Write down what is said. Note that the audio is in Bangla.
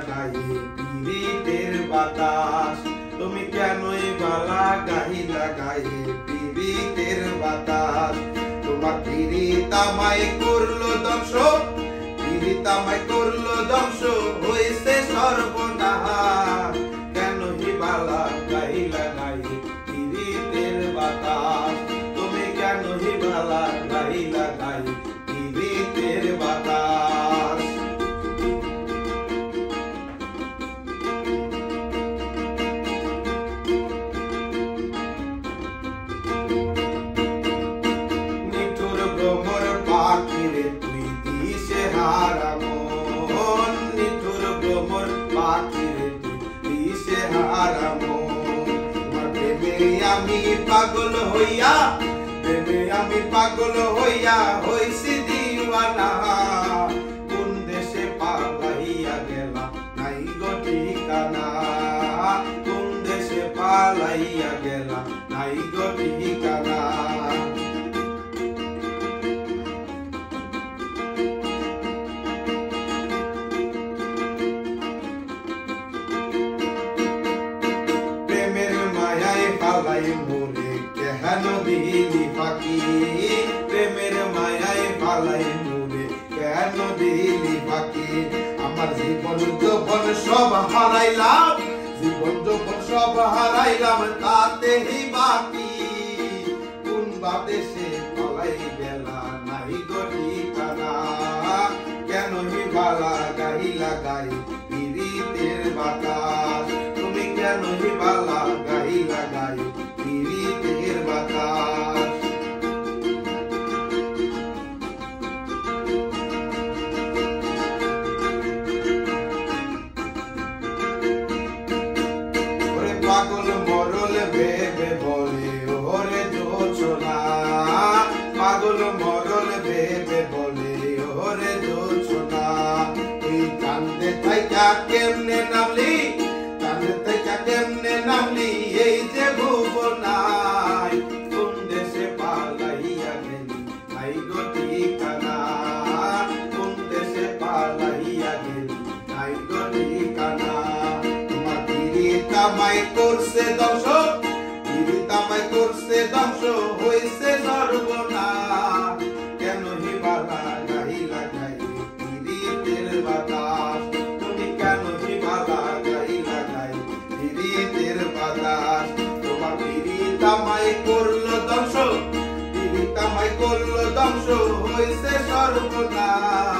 গায়ে পীড়িতের বাতাস। তুমি কেনই বালা গাহিলা গায়ে পীড়িতের বাতাস। তোমার পীড়িত আমায় করলো ধ্বংস, পীড়িত আমায় করলো ধ্বংস, হইছে সর্বনাশ। কেনই বালা গাহিলা গায়ে পীড়িতের বাতাস। তুমি কেনই বালা গাহিলা গায়ে পীড়িতের বাতাস। নিঠুর ভ্রমর পাখিরে তুই দিশে হারা মন, নিঠুর ভ্রমর পাখিরে তুই দিশে হারা মন। তোমার প্রেমে আমি পাগল হইয়া, প্রেমে আমি পাগল হইয়া হইছি দিওয়ানা। কোন দেশে পালাইয়া গেলা নাই গো ঠিকানা, কোন দেশে পালাইয়া গেলা নাই গো ঠিকানা। প্রেমের মায়ায় পালাই মোরে কেন দিলি ফাঁকি, প্রেমের মায়ায় পালাই মোরে কেন দিলি ফাঁকি। আমার জীবন যৌবন সব হারাইলাম, জীবন যৌবন সব হারাইলাম, তাতেই বাকি। কোন বাদেশে পালাই গেলা নাই গো ঠিকানা, কেনই বালা গাহিলা গায়ে পীড়িতের বাতাস। তুমি কেনই বালা গাহিলা গায়ে পীড়িতের বাতাস। ওরে পাগল মরল ভেবে বলে ওরে জোছনা, পাগল মরল ভেবে বলে ওরে জোছনা। তুই কান্দে থাইকা কেমনে নামলি, কান্দে থাইকা কেমনে নামলি এই যে ভুবনায়। কোন দেশে পালাইয়া গেলি নাই গো ঠিকানা, কোন দেশে পালাইয়া গেলি নাই গো ঠিকানা। তোমার পীড়িত আমায় করছে ধ্বংস, পীড়িত আমায় করছে ধ্বংস, হইছে সর্বনাশ। কেনই বালা গাহিলা গায়ে পীড়িতের বাতাস। তুমি কেনই বালা গাহিলা গায়ে পীড়িতের বাতাস। তোমার পীড়িত আমায় করলো ধ্বংস, পীড়িত আমায় করলো ধ্বংস, হইছে সর্বনাশ।